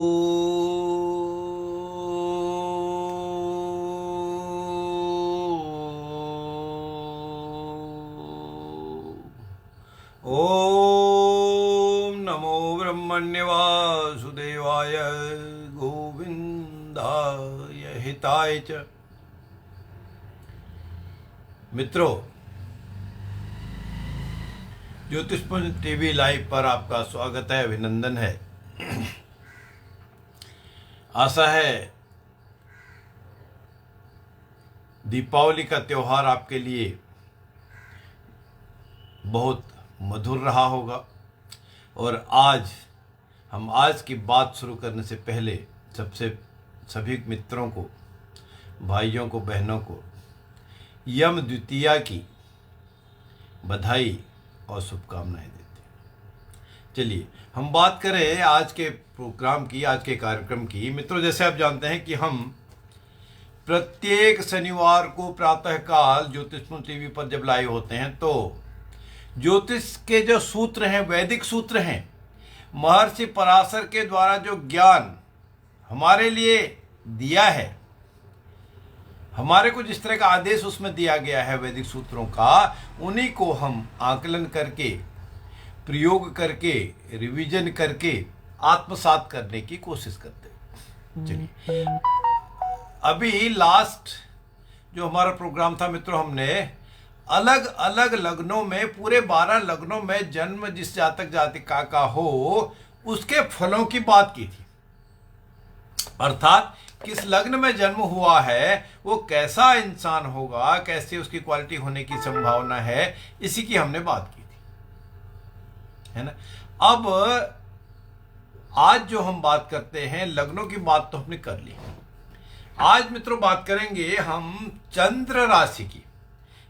ओ ओम नमो ब्रह्मण्य वासुदेवाय गोविंदाय हिताय च। मित्रों, ज्योतिषपुंज टीवी लाइव पर आपका स्वागत है, अभिनंदन है। आशा है दीपावली का त्यौहार आपके लिए बहुत मधुर रहा होगा। और आज की बात शुरू करने से पहले सभी मित्रों को, भाइयों को, बहनों को यम द्वितीया की बधाई और शुभकामनाएं देते हैं। चलिए हम बात करें आज के प्रोग्राम की, आज के कार्यक्रम की। मित्रों, जैसे आप जानते हैं कि हम प्रत्येक शनिवार को प्रातःकाल ज्योतिषपुंज टीवी पर जब लाइव होते हैं तो ज्योतिष के जो सूत्र हैं, वैदिक सूत्र हैं, महर्षि पराशर के द्वारा जो ज्ञान हमारे लिए दिया है, हमारे को जिस तरह का आदेश उसमें दिया गया है वैदिक सूत्रों का, उन्हीं को हम आकलन करके, प्रयोग करके, रिवीजन करके आत्मसात करने की कोशिश करते हैं। चलिए, अभी लास्ट जो हमारा प्रोग्राम था मित्रों, हमने अलग अलग लग्नों में, पूरे 12 लग्नों में जन्म जिस जातक जातिका का हो उसके फलों की बात की थी। अर्थात किस लग्न में जन्म हुआ है वो कैसा इंसान होगा, कैसे उसकी क्वालिटी होने की संभावना है, इसी की हमने बात की थी, है ना। अब आज जो हम बात करते हैं, लग्नों की बात तो हमने कर ली। आज मित्रों बात करेंगे हम चंद्र राशि की,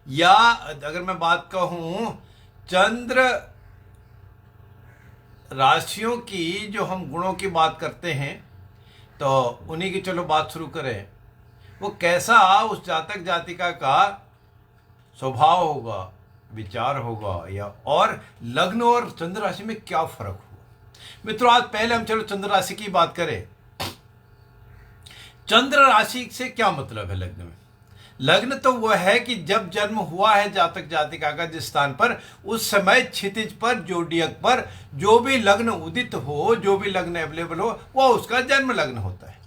या अगर मैं बात कहूं चंद्र राशियों की, जो हम गुणों की बात करते हैं तो उन्हीं की चलो बात शुरू करें। वो कैसा उस जातक जातिका का स्वभाव होगा, विचार होगा, या और लग्न और चंद्र राशि में क्या फर्क हुआ। मित्रों, आज पहले हम चलो चंद्र राशि की बात करें। चंद्र राशि से क्या मतलब है लग्न में? लग्न तो वह है कि जब जन्म हुआ है जातक जातिका का जिस स्थान पर, उस समय क्षितिज पर, जोडियक पर जो भी लग्न उदित हो, जो भी लग्न अवेलेबल हो, वह उसका जन्म लग्न होता है।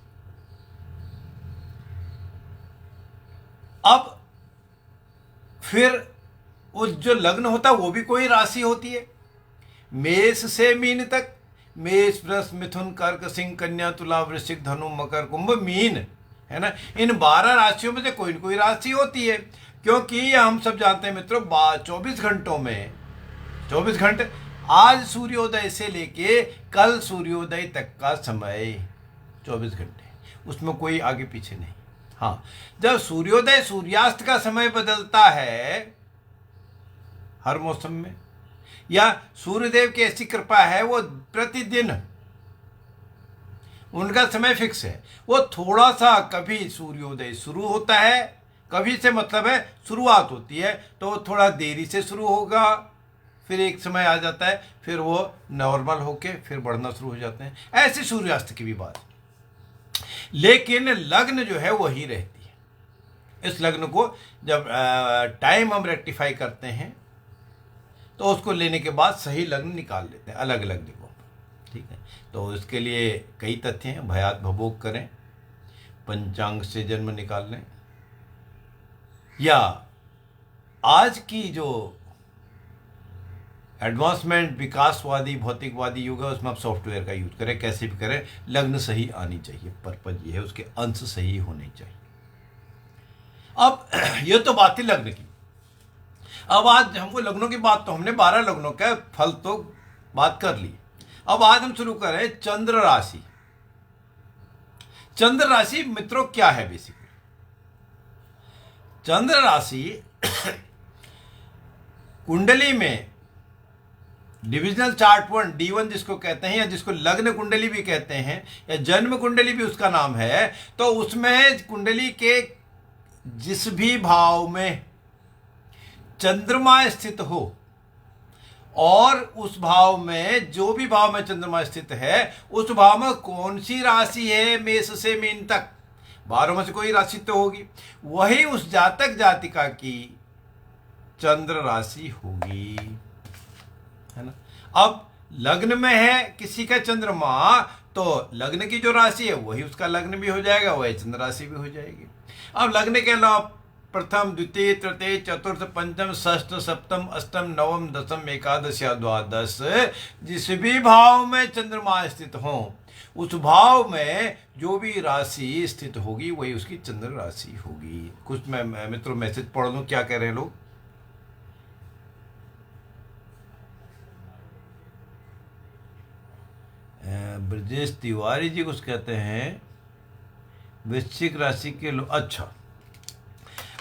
अब फिर उस जो लग्न होता है वो भी कोई राशि होती है। मेष से मीन तक, मेष, वृष, मिथुन, कर्क, सिंह, कन्या, तुला, वृश्चिक, धनु, मकर, कुंभ, मीन, है ना। इन 12 राशियों में से कोई न कोई राशि होती है, क्योंकि हम सब जानते हैं मित्रों, 24 घंटों में 24 घंटे, आज सूर्योदय से लेके कल सूर्योदय तक का समय 24 घंटे, उसमें कोई आगे पीछे नहीं। हाँ, जब सूर्योदय सूर्यास्त का समय बदलता है हर मौसम में, या सूर्यदेव की ऐसी कृपा है वो प्रतिदिन उनका समय फिक्स है, वो थोड़ा सा कभी सूर्योदय शुरू होता है, कभी से मतलब है शुरुआत होती है तो थोड़ा देरी से शुरू होगा, फिर एक समय आ जाता है, फिर वो नॉर्मल होके फिर बढ़ना शुरू हो जाते हैं। ऐसे सूर्यास्त की भी बात, लेकिन लग्न जो है वही रहती है। इस लग्न को जब टाइम हम रेक्टिफाई करते हैं तो उसको लेने के बाद सही लग्न निकाल लेते हैं अलग अलग जगहों पर, ठीक है। तो इसके लिए कई तथ्य हैं। भयात भवोग करें, पंचांग से जन्म निकाल लें, या आज की जो एडवांसमेंट, विकासवादी, भौतिकवादी युग है, उसमें आप सॉफ्टवेयर का यूज करें, कैसे भी करें, लग्न सही आनी चाहिए। पर्पज ये है, उसके अंश सही होने चाहिए। अब ये तो बात थी लग्न की। अब आज हमको लग्नों की बात, तो हमने 12 लग्नों का फल तो बात कर ली। अब आज हम शुरू करें चंद्र राशि। चंद्र राशि मित्रों क्या है? बेसिकली चंद्र राशि कुंडली में डिविजनल चार्ट 1 D1 जिसको कहते हैं, या जिसको लग्न कुंडली भी कहते हैं, या जन्म कुंडली भी उसका नाम है, तो उसमें कुंडली के जिस भी भाव में चंद्रमा स्थित हो और उस भाव में, जो भी भाव में चंद्रमा स्थित है, उस भाव में कौन सी राशि है मेष से मीन तक, 12 में से कोई राशि तो होगी, वही उस जातक जातिका की चंद्र राशि होगी, है ना। अब लग्न में है किसी का चंद्रमा, तो लग्न की जो राशि है वही उसका लग्न भी हो जाएगा, वही चंद्र राशि भी हो जाएगी। अब लग्न के अलावा प्रथम, द्वितीय, तृतीय, चतुर्थ, पंचम, षष्ठ, सप्तम, अष्टम, नवम, दसम, एकादश या द्वादश, जिस भी भाव में चंद्रमा स्थित हो, उस भाव में जो भी राशि स्थित होगी वही उसकी चंद्र राशि होगी। कुछ मैं मित्रों मैसेज पढ़ लूं, क्या कह रहे हैं लोग। ब्रजेश तिवारी जी कुछ कहते हैं, वृश्चिक राशि के लोग, अच्छा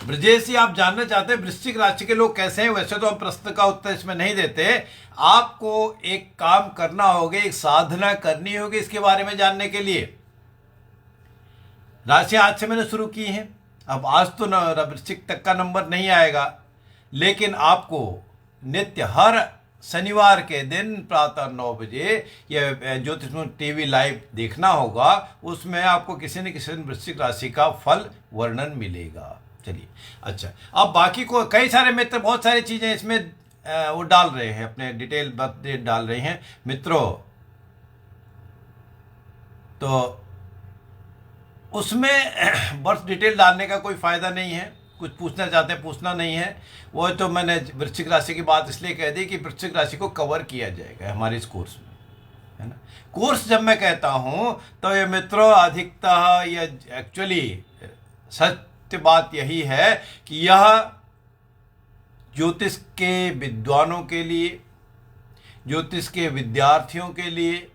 ब्रजेश जी आप जानना चाहते हैं वृश्चिक राशि के लोग कैसे हैं। वैसे तो हम प्रश्न का उत्तर इसमें नहीं देते, आपको एक काम करना होगा, एक साधना करनी होगी इसके बारे में जानने के लिए। राशि आज से मैंने शुरू की है, अब आज तो वृश्चिक तक का नंबर नहीं आएगा, लेकिन आपको नित्य हर शनिवार के दिन प्रातः 9 बजे यह ज्योतिष टीवी लाइव देखना होगा, उसमें आपको किसी न किसी वृश्चिक राशि का फल वर्णन मिलेगा। चलिए, अच्छा अब बाकी को कई सारे मित्र बहुत सारी चीज़ें इसमें वो डाल रहे हैं, अपने डिटेल बर्थ डेट डाल रहे हैं मित्रों, तो उसमें बर्थ डिटेल डालने का कोई फ़ायदा नहीं है। कुछ पूछना चाहते हैं, पूछना नहीं है, वो तो मैंने वृश्चिक राशि की बात इसलिए कह दी कि वृश्चिक राशि को कवर किया जाएगा हमारे इस कोर्स में, है ना। कोर्स जब मैं कहता हूँ तो ये मित्रों अधिकतः ये एक्चुअली सत्य बात यही है कि यह ज्योतिष के विद्वानों के लिए, ज्योतिष के विद्यार्थियों के लिए,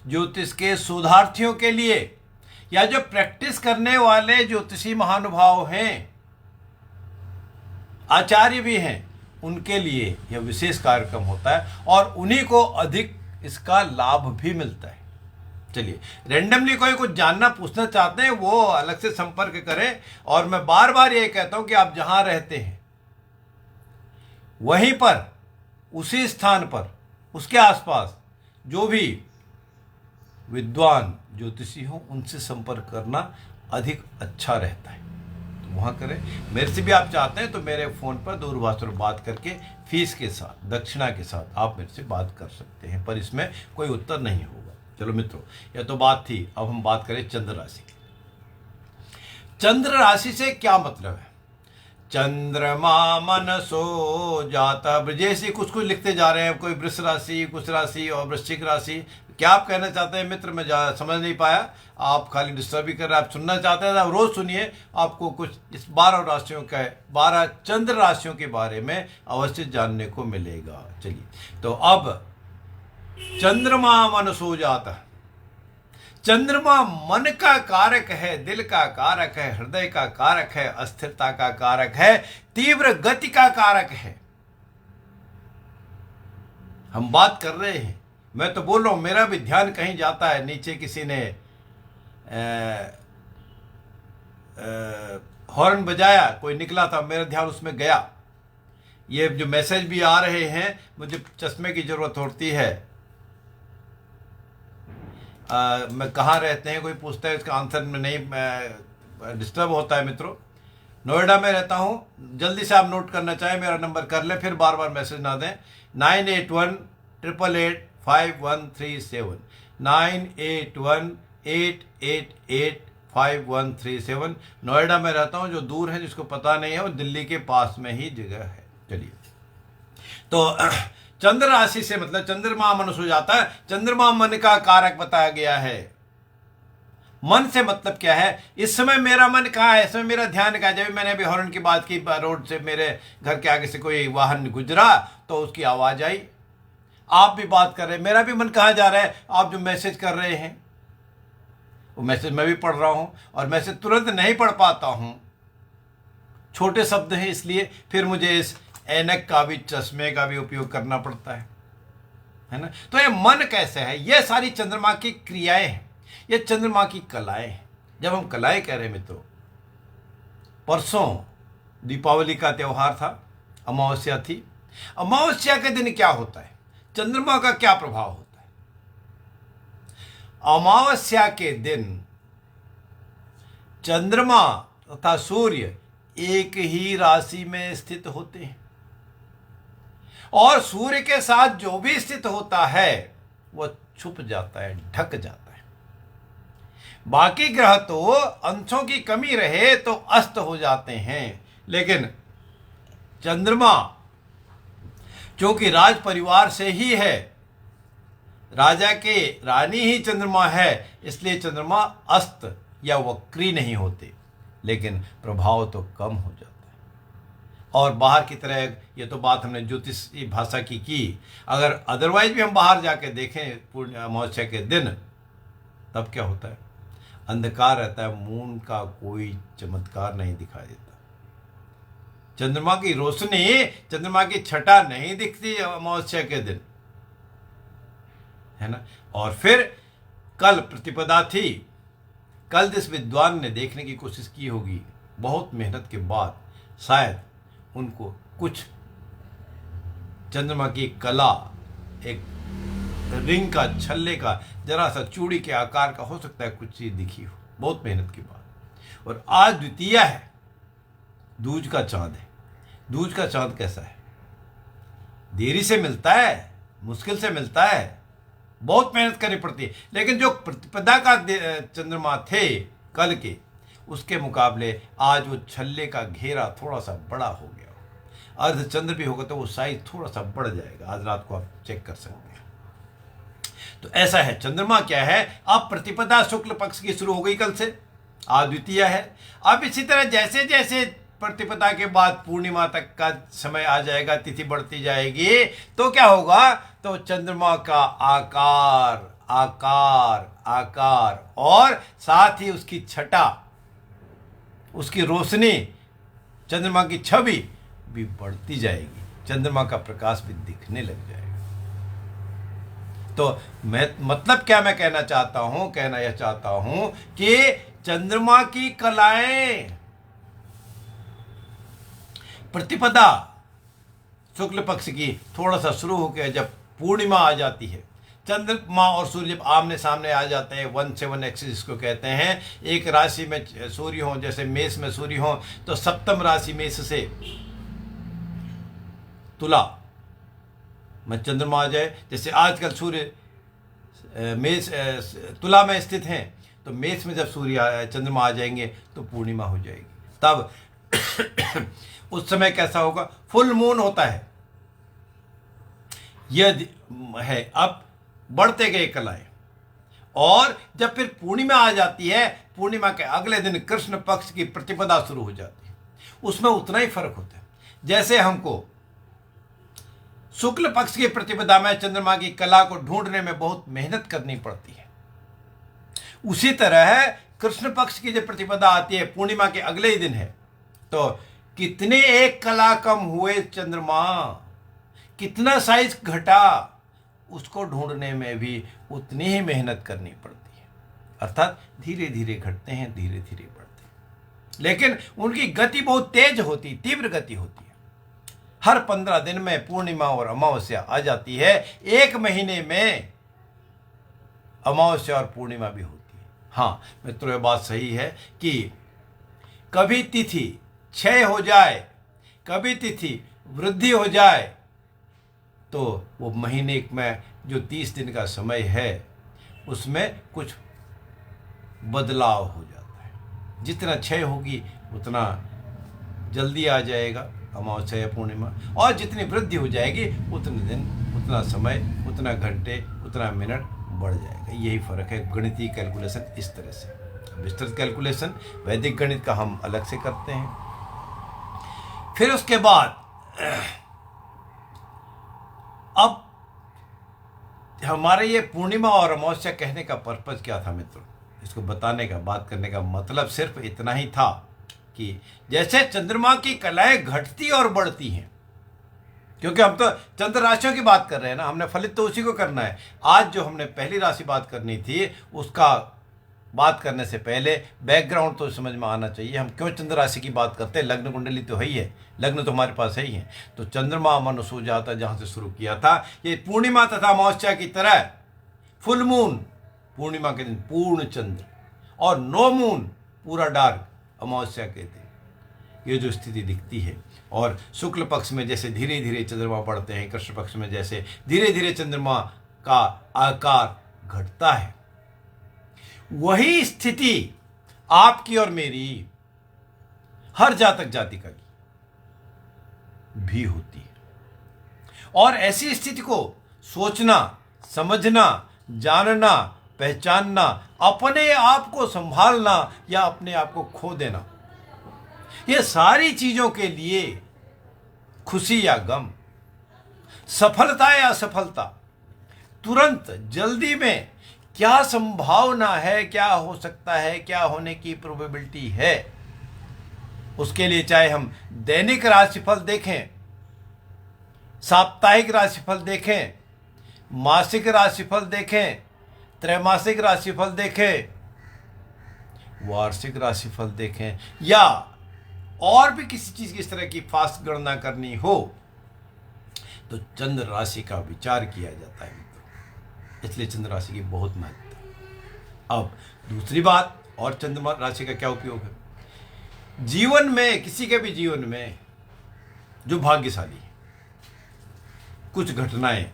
ज्योतिष के शोधार्थियों के लिए, या जो प्रैक्टिस करने वाले ज्योतिषी महानुभाव हैं, आचार्य भी हैं, उनके लिए यह विशेष कार्यक्रम होता है और उन्हीं को अधिक इसका लाभ भी मिलता है। चलिए, रेंडमली कोई कुछ जानना पूछना चाहते हैं वो अलग से संपर्क करें। और मैं बार बार ये कहता हूं कि आप जहां रहते हैं वहीं पर, उसी स्थान पर, उसके आसपास जो भी विद्वान ज्योतिषी हो उनसे संपर्क करना अधिक अच्छा रहता है, तो वहाँ करें। मेरे से भी आप चाहते हैं तो मेरे फ़ोन पर दूरभाष पर बात करके फीस के साथ, दक्षिणा के साथ आप मेरे से बात कर सकते हैं, पर इसमें कोई उत्तर नहीं होगा। चलो मित्रों, यह तो बात थी। अब हम बात करें चंद्र राशि की। चंद्र राशि से क्या मतलब है। चंद्रमा मनसो जाता, ब्रजेश जी कुछ कुछ लिखते जा रहे हैं, कोई वृष राशि, कुछ राशि और वृश्चिक राशि। क्या आप कहना चाहते हैं मित्र, मैं समझ नहीं पाया। आप खाली डिस्टर्ब भी कर रहे हैं, आप सुनना चाहते हैं, आप रोज सुनिए, आपको कुछ इस 12 राशियों का, 12 चंद्र राशियों के बारे में अवश्य जानने को मिलेगा। चलिए, तो अब चंद्रमा मनसो जाता, चंद्रमा मन का कारक है, दिल का कारक है, हृदय का कारक है, अस्थिरता का कारक है, तीव्र गति का कारक है। हम बात कर रहे हैं, मैं तो बोल रहा हूं, मेरा भी ध्यान कहीं जाता है। नीचे किसी ने हॉर्न बजाया, कोई निकला था, मेरा ध्यान उसमें गया। ये जो मैसेज भी आ रहे हैं, मुझे चश्मे की जरूरत होती है। मैं कहाँ रहते हैं कोई पूछता है, इसका आंसर में नहीं डिस्टर्ब होता है मित्रों। नोएडा में रहता हूँ। जल्दी से आप नोट करना चाहें मेरा नंबर कर लें, फिर बार बार मैसेज ना दें। 9818885137, 9818885137। नोएडा में रहता हूँ। जो दूर है, जिसको पता नहीं है, वो दिल्ली के पास में ही जगह है। चलिए, तो चंद्र राशि से मतलब चंद्रमा मनसो जाता है। चंद्रमा मन का कारक बताया गया है। मन से मतलब क्या है, इस समय मेरा मन कहाँ है, इस समय मेरा ध्यान कहाँ है। जब मैंने अभी हॉर्न की बात की, रोड से मेरे घर के आगे से कोई वाहन गुजरा तो उसकी आवाज आई। आप भी बात कर रहे हैं, मेरा भी मन कहाँ जा रहा है। आप जो मैसेज कर रहे हैं वो मैसेज मैं भी पढ़ रहा हूँ, और मैसेज तुरंत नहीं पढ़ पाता हूँ, छोटे शब्द हैं, इसलिए फिर मुझे इस ऐनक का भी, चश्मे का भी उपयोग करना पड़ता है ना। तो ये मन कैसे है, ये सारी चंद्रमा की क्रियाएं हैं, ये चंद्रमा की कलाएं हैं। जब हम कलाएं कह रहे हैं मित्रों, परसों दीपावली का त्यौहार था, अमावस्या थी। अमावस्या के दिन क्या होता है, चंद्रमा का क्या प्रभाव होता है। अमावस्या के दिन चंद्रमा तथा सूर्य एक ही राशि में स्थित होते हैं और सूर्य के साथ जो भी स्थित होता है वह छुप जाता है, ढक जाता है। बाकी ग्रह तो अंशों की कमी रहे तो अस्त हो जाते हैं, लेकिन चंद्रमा क्योंकि राज परिवार से ही है, राजा के रानी ही चंद्रमा है, इसलिए चंद्रमा अस्त या वक्री नहीं होते, लेकिन प्रभाव तो कम हो जाता है। और बाहर की तरह, ये तो बात हमने ज्योतिष भाषा की, अगर अदरवाइज भी हम बाहर जाके देखें पूर्ण अमावस्या के दिन, तब क्या होता है, अंधकार रहता है, मून का कोई चमत्कार नहीं दिखाई देता, चंद्रमा की रोशनी, चंद्रमा की छटा नहीं दिखती अमावस्या के दिन, है ना। और फिर कल प्रतिपदा थी, कल जिस विद्वान ने देखने की कोशिश की होगी, बहुत मेहनत के बाद शायद उनको कुछ चंद्रमा की कला, एक रिंग का, छल्ले का, जरा सा चूड़ी के आकार का हो सकता है कुछ चीज दिखी हो, बहुत मेहनत के बाद। और आज द्वितीया है, दूज का चांद है। दूज का चांद कैसा है, देरी से मिलता है, मुश्किल से मिलता है, बहुत मेहनत करनी पड़ती है, लेकिन जो प्रतिपदा का चंद्रमा थे कल के, उसके मुकाबले आज वो छल्ले का घेरा थोड़ा सा बड़ा हो गया। अर्धचंद्र भी होगा तो वो साइज थोड़ा सा बढ़ जाएगा, आज रात को आप चेक कर सकते हैं। तो ऐसा है, चंद्रमा क्या है, अब प्रतिपदा शुक्ल पक्ष की शुरू हो गई कल से, आज द्वितीया है। अब इसी तरह जैसे जैसे प्रतिपदा के बाद पूर्णिमा तक का समय आ जाएगा, तिथि बढ़ती जाएगी, तो क्या होगा, तो चंद्रमा का आकार आकार आकार और साथ ही उसकी छटा, उसकी रोशनी, चंद्रमा की छवि भी बढ़ती जाएगी, चंद्रमा का प्रकाश भी दिखने लग जाएगा। तो मतलब क्या मैं कहना चाहता हूं, कहना यह चाहता हूं कि चंद्रमा की कलाएं, प्रतिपदा शुक्ल पक्ष की थोड़ा सा शुरू होकर जब पूर्णिमा आ जाती है, चंद्रमा और सूर्य जब आमने सामने आ जाते हैं, 1/7 एक्सिस जिसको कहते हैं, एक राशि में सूर्य हो, जैसे मेष में सूर्य हो, तो सप्तम राशि मेष से तुला में चंद्रमा आ जाए, जैसे आजकल सूर्य मेष तुला में स्थित हैं, तो मेष में जब सूर्य चंद्रमा आ जाएंगे तो पूर्णिमा हो जाएगी। तब उस समय कैसा होगा, फुल मून होता है, यह है। अब बढ़ते गए कलाएं, और जब फिर पूर्णिमा आ जाती है, पूर्णिमा के अगले दिन कृष्ण पक्ष की प्रतिपदा शुरू हो जाती है, उसमें उतना ही फर्क होता है। जैसे हमको शुक्ल पक्ष की प्रतिपदा में चंद्रमा की कला को ढूंढने में बहुत मेहनत करनी पड़ती है, उसी तरह कृष्ण पक्ष की जो प्रतिपदा आती है, पूर्णिमा के अगले ही दिन है, तो कितने एक कला कम हुए चंद्रमा, कितना साइज घटा, उसको ढूंढने में भी उतनी ही मेहनत करनी पड़ती है। अर्थात धीरे धीरे घटते हैं, धीरे धीरे बढ़ते हैं, लेकिन उनकी गति बहुत तेज होती, तीव्र गति होती है। हर 15 दिन में पूर्णिमा और अमावस्या आ जाती है, एक महीने में अमावस्या और पूर्णिमा भी होती है। हाँ मित्रों, ये बात सही है कि कभी तिथि क्षय हो जाए, कभी तिथि वृद्धि हो जाए, तो वो महीने में जो 30 दिन का समय है उसमें कुछ बदलाव हो जाता है। जितना क्षय होगी उतना जल्दी आ जाएगा अमावस्या या पूर्णिमा, और जितनी वृद्धि हो जाएगी उतने दिन, उतना समय, उतना घंटे, उतना मिनट बढ़ जाएगा। यही फर्क है। गणितीय कैलकुलेशन इस तरह से, विस्तृत कैलकुलेशन वैदिक गणित का हम अलग से करते हैं। फिर उसके बाद अब हमारे ये पूर्णिमा और अमावस्या कहने का पर्पज क्या था मित्रों, इसको बताने का, बात करने का मतलब सिर्फ इतना ही था कि जैसे चंद्रमा की कलाएं घटती और बढ़ती हैं, क्योंकि हम तो चंद्र राशियों की बात कर रहे हैं ना, हमने फलित तो उसी को करना है। आज जो हमने पहली राशि बात करनी थी उसका बात करने से पहले बैकग्राउंड तो समझ में आना चाहिए। हम क्यों चंद्र राशि की बात करते हैं? लग्न कुंडली तो है ही है, लग्न तो हमारे पास है ही है। तो चंद्रमा मन सो जाता, जहाँ से शुरू किया था, ये पूर्णिमा तथा अमावस्या की तरह फुल मून पूर्णिमा के दिन पूर्ण चंद्र और नो मून पूरा डार्क अमावस्या के दिन ये जो स्थिति दिखती है। और शुक्ल पक्ष में जैसे धीरे धीरे चंद्रमा बढ़ते हैं, कृष्ण पक्ष में जैसे धीरे धीरे चंद्रमा का आकार घटता है, वही स्थिति आपकी और मेरी हर जातक जातिका की भी होती है। और ऐसी स्थिति को सोचना, समझना, जानना, पहचानना, अपने आप को संभालना या अपने आप को खो देना, ये सारी चीजों के लिए खुशी या गम, सफलता या असफलता, तुरंत जल्दी में क्या संभावना है, क्या हो सकता है, क्या होने की प्रोबेबिलिटी है, उसके लिए चाहे हम दैनिक राशिफल देखें, साप्ताहिक राशिफल देखें, मासिक राशिफल देखें, त्रैमासिक राशिफल देखें, वार्षिक राशिफल देखें, या और भी किसी चीज की इस तरह की फास्ट गणना करनी हो, तो चंद्र राशि का विचार किया जाता है। इसलिए चंद्र राशि की बहुत महत्व है। अब दूसरी बात, और चंद्र राशि का क्या उपयोग है जीवन में, किसी के भी जीवन में जो भाग्यशाली है, कुछ घटनाएं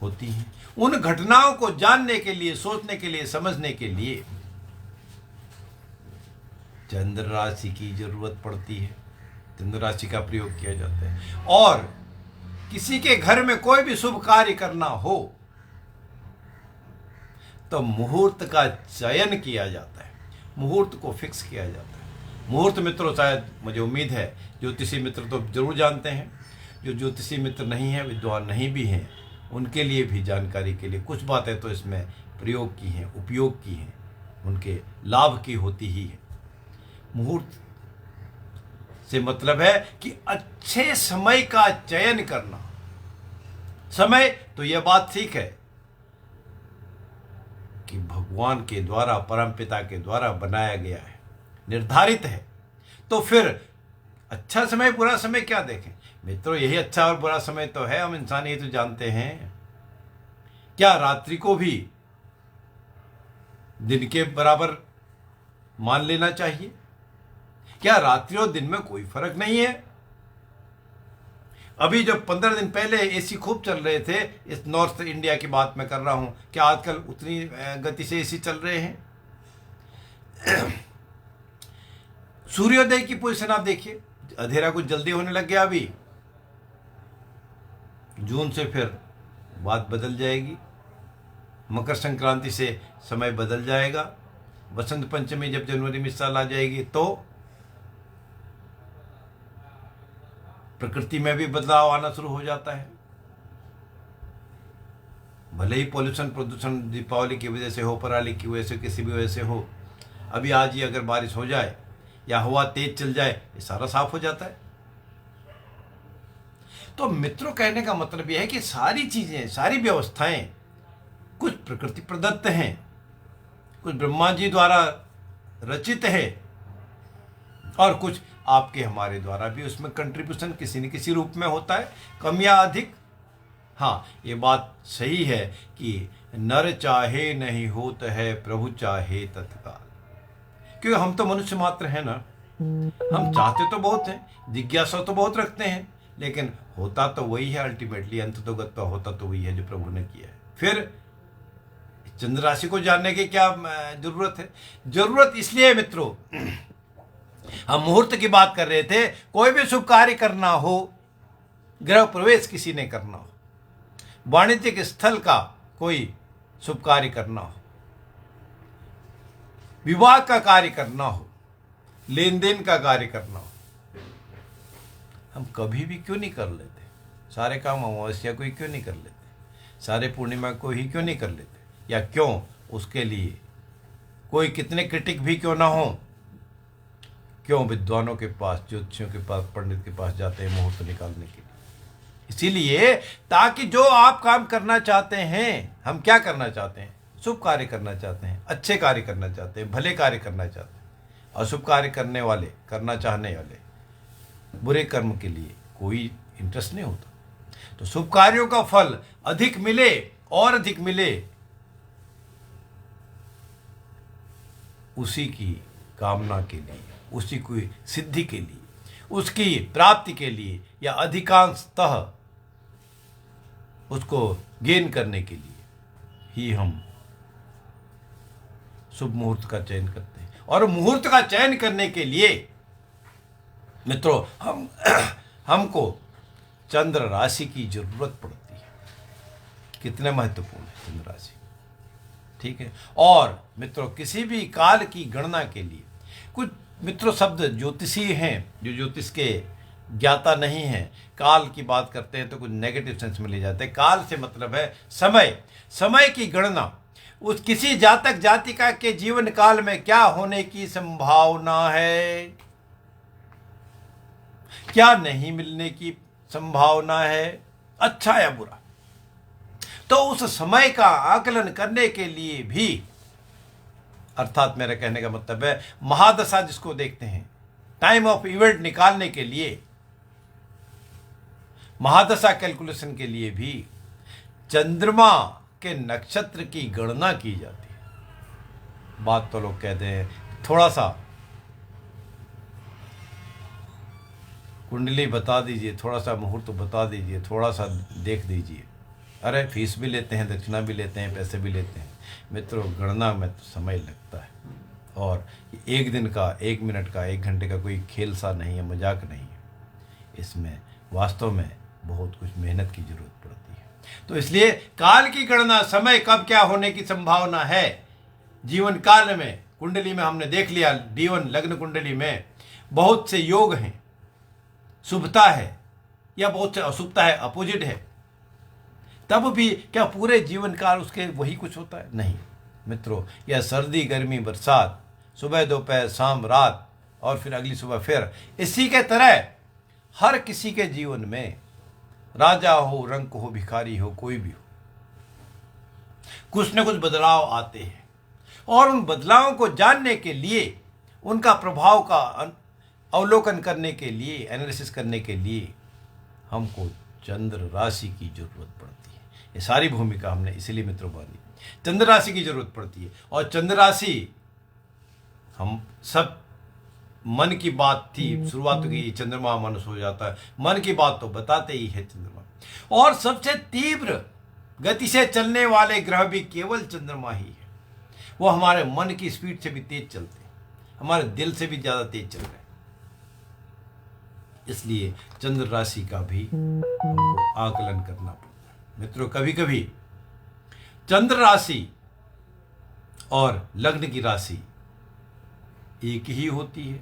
होती हैं, उन घटनाओं को जानने के लिए, सोचने के लिए, समझने के लिए चंद्र राशि की जरूरत पड़ती है। चंद्र राशि का प्रयोग किया जाता है। और किसी के घर में कोई भी शुभ कार्य करना हो तो मुहूर्त का चयन किया जाता है, मुहूर्त को फिक्स किया जाता है। मुहूर्त मित्रों, शायद मुझे उम्मीद है ज्योतिषी मित्र तो जरूर जानते हैं, जो ज्योतिषी मित्र नहीं हैं, विद्वान नहीं भी हैं, उनके लिए भी जानकारी के लिए कुछ बातें तो इसमें प्रयोग की हैं, उपयोग की हैं, उनके लाभ की होती ही है। मुहूर्त से मतलब है कि अच्छे समय का चयन करना। समय तो यह बात ठीक है कि भगवान के द्वारा, परमपिता के द्वारा बनाया गया है, निर्धारित है। तो फिर अच्छा समय बुरा समय क्या देखें मित्रों? यही अच्छा और बुरा समय तो है, हम इंसान ये तो जानते हैं। क्या रात्रि को भी दिन के बराबर मान लेना चाहिए? क्या रात्रि और दिन में कोई फर्क नहीं है? अभी जब 15 दिन पहले एसी खूब चल रहे थे, इस नॉर्थ इंडिया की बात मैं कर रहा हूं, क्या आजकल उतनी गति से एसी चल रहे हैं? सूर्योदय की पोजीशन आप देखिए, अंधेरा कुछ जल्दी होने लग गया। अभी जून से फिर बात बदल जाएगी, मकर संक्रांति से समय बदल जाएगा, बसंत पंचमी जब जनवरी में साल आ जाएगी तो प्रकृति में भी बदलाव आना शुरू हो जाता है। भले ही पॉल्यूशन, प्रदूषण दीपावली की वजह से हो, पराली की वजह से, किसी भी वजह से हो, अभी आज ही अगर बारिश हो जाए या हवा तेज चल जाए, ये सारा साफ हो जाता है। तो मित्रों, कहने का मतलब यह है कि सारी चीजें, सारी व्यवस्थाएं कुछ प्रकृति प्रदत्त हैं, कुछ ब्रह्मा जी द्वारा रचित है, और कुछ आपके हमारे द्वारा भी उसमें कंट्रीब्यूशन किसी न किसी रूप में होता है, कम या अधिक। हाँ, ये बात सही है कि नर चाहे नहीं होत है, प्रभु चाहे तत्काल। क्योंकि हम तो मनुष्य मात्र हैं ना, हम चाहते तो बहुत हैं, जिज्ञासा तो बहुत रखते हैं, लेकिन होता तो वही है अल्टीमेटली, अंत तो गत्वा होता तो वही है जो प्रभु ने किया है। फिर चंद्र राशि को जानने की क्या जरूरत है? जरूरत इसलिए है मित्रों, हम मुहूर्त की बात कर रहे थे, कोई भी शुभ कार्य करना हो, गृह प्रवेश किसी ने करना हो, वाणिज्यिक स्थल का कोई शुभ कार्य करना हो, विवाह का कार्य करना हो, लेन देन का कार्य करना हो, हम कभी भी क्यों नहीं कर लेते? सारे काम अमावस्या को ही क्यों नहीं कर लेते? सारे पूर्णिमा को ही क्यों नहीं कर लेते? या क्यों उसके लिए कोई कितने क्रिटिक भी क्यों ना हो, क्यों विद्वानों के पास, ज्योतिषियों के पास, पंडित के पास जाते हैं मुहूर्त निकालने के लिए? इसीलिए ताकि जो आप काम करना चाहते हैं, हम क्या करना चाहते हैं, शुभ कार्य करना चाहते हैं, अच्छे कार्य करना चाहते हैं, भले कार्य करना चाहते हैं। अशुभ कार्य करने वाले, करना चाहने वाले, बुरे कर्म के लिए कोई इंटरेस्ट नहीं होता। तो शुभ कार्यों का फल अधिक मिले और अधिक मिले, उसी की कामना के लिए, उसी की सिद्धि के लिए, उसकी प्राप्ति के लिए, या अधिकांशतः उसको गेन करने के लिए ही हम शुभ मुहूर्त का चयन करते हैं। और मुहूर्त का चयन करने के लिए मित्रों हमको चंद्र राशि की जरूरत पड़ती है। कितने महत्वपूर्ण है चंद्र राशि, ठीक है। और मित्रों किसी भी काल की गणना के लिए कुछ मित्रों शब्द ज्योतिषी हैं जो ज्योतिष के ज्ञाता नहीं हैं, काल की बात करते हैं तो कुछ नेगेटिव सेंस में ले जाते हैं। काल से मतलब है समय। समय की गणना उस किसी जातक जातिका के जीवन काल में क्या होने की संभावना है, क्या नहीं मिलने की संभावना है, अच्छा या बुरा। तो उस समय का आकलन करने के लिए भी, अर्थात मेरा कहने का मतलब है महादशा जिसको देखते हैं, टाइम ऑफ इवेंट निकालने के लिए, महादशा कैलकुलेशन के लिए भी चंद्रमा के नक्षत्र की गणना की जाती है। बात तो लोग कहते हैं थोड़ा सा कुंडली बता दीजिए, थोड़ा सा मुहूर्त बता दीजिए, थोड़ा सा देख दीजिए। अरे फीस भी लेते हैं, दक्षिणा भी लेते हैं, पैसे भी लेते हैं। मित्रों गणना में तो समय लगता है, और एक दिन का, एक मिनट का, एक घंटे का कोई खेल सा नहीं है, मजाक नहीं है। इसमें वास्तव में बहुत कुछ मेहनत की जरूरत पड़ती है। तो इसलिए काल की गणना, समय कब क्या होने की संभावना है जीवन काल में, कुंडली में हमने देख लिया। D1 लग्न कुंडली में बहुत से योग हैं, शुभता है या बहुत से अशुभता है, अपोजिट है, तब भी क्या पूरे जीवन काल उसके वही कुछ होता है? नहीं मित्रों, यह सर्दी, गर्मी, बरसात, सुबह, दोपहर, शाम, रात, और फिर अगली सुबह फिर, इसी के तरह हर किसी के जीवन में, राजा हो, रंक हो, भिखारी हो, कोई भी हो, कुछ न कुछ बदलाव आते हैं। और उन बदलावों को जानने के लिए, उनका प्रभाव का अवलोकन करने के लिए, एनालिसिस करने के लिए हमको चंद्र राशि की जरूरत पड़ती है। ये सारी भूमिका हमने इसीलिए मित्रों बांधी, चंद्र राशि की जरूरत पड़ती है। और चंद्र राशि, हम सब मन की बात थी, शुरुआत की चंद्रमा मनुष्य हो जाता है, मन की बात तो बताते ही है चंद्रमा। और सबसे तीव्र गति से चलने वाले ग्रह भी केवल चंद्रमा ही है। वो हमारे मन की स्पीड से भी तेज चलते हैं, हमारे दिल से भी ज्यादा तेज चल रहे हैं। इसलिए चंद्र राशि का भी हमको आकलन करना पड़ता है। मित्रों कभी कभी चंद्र राशि और लग्न की राशि एक ही होती है,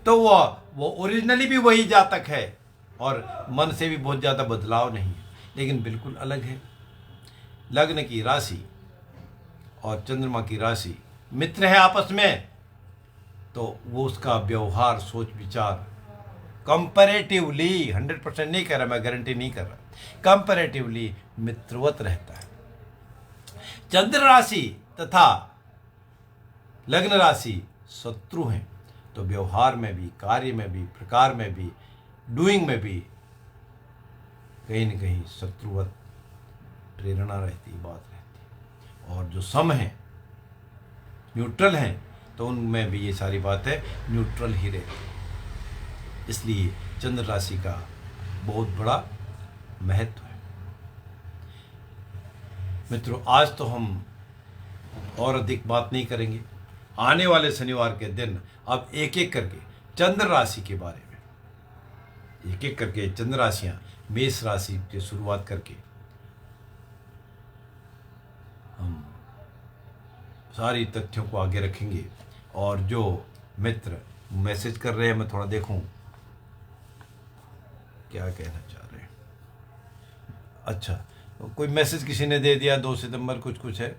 तो वो ओरिजिनली भी वही जातक है और मन से भी बहुत ज़्यादा बदलाव नहीं है, लेकिन बिल्कुल अलग है। लग्न की राशि और चंद्रमा की राशि मित्र है आपस में, तो वो उसका व्यवहार, सोच विचार कंपैरेटिवली, 100% नहीं कह रहा मैं, गारंटी नहीं कर रहा, कंपैरेटिवली मित्रवत रहता है। चंद्र राशि तथा लग्न राशि शत्रु हैं, तो व्यवहार में भी, कार्य में भी, प्रकार में भी, डूइंग में भी कहीं न कहीं शत्रुवत प्रेरणा रहती, बात रहती। और जो सम है, न्यूट्रल हैं, तो उनमें भी ये सारी बातें न्यूट्रल ही रहती। इसलिए चंद्र राशि का बहुत बड़ा महत्व है। मित्रों आज तो हम और अधिक बात नहीं करेंगे, आने वाले शनिवार के दिन अब एक एक करके चंद्र राशि के बारे में, एक एक करके चंद्र राशियां, मेष राशि से शुरुआत करके हम सारी तथ्यों को आगे रखेंगे। और जो मित्र मैसेज कर रहे हैं, मैं थोड़ा देखूं क्या कहना चाह रहे हैं। अच्छा, कोई मैसेज किसी ने दे दिया 2 सितंबर कुछ है।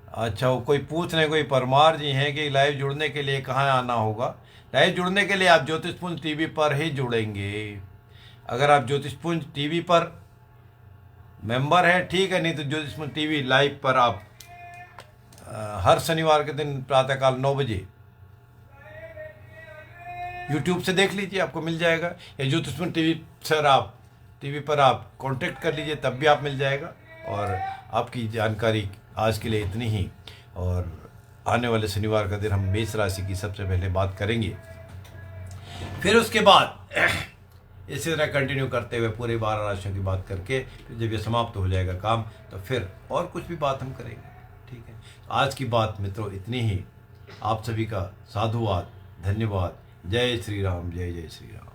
अच्छा, वो कोई पूछ रहे, कोई परमार जी हैं कि लाइव जुड़ने के लिए कहाँ आना होगा। लाइव जुड़ने के लिए आप ज्योतिषपुंज टीवी पर ही जुड़ेंगे। अगर आप ज्योतिषपुंज टीवी पर मेंबर है ठीक है, नहीं तो ज्योतिषमय टीवी लाइव पर आप हर शनिवार के दिन प्रातःकाल 9 बजे यूट्यूब से देख लीजिए, आपको मिल जाएगा। या ज्योतिषमय टीवी सर आप टीवी पर आप कांटेक्ट कर लीजिए, तब भी आप मिल जाएगा। और आपकी जानकारी आज के लिए इतनी ही, और आने वाले शनिवार का दिन हम मेष राशि की सबसे पहले बात करेंगे, फिर उसके बाद इसी तरह कंटिन्यू करते हुए पूरे 12 राशियों की बात करके फिर जब ये समाप्त हो जाएगा काम, तो फिर और कुछ भी बात हम करेंगे। ठीक है, आज की बात मित्रों इतनी ही। आप सभी का साधुवाद, धन्यवाद। जय श्री राम, जय जय श्री राम।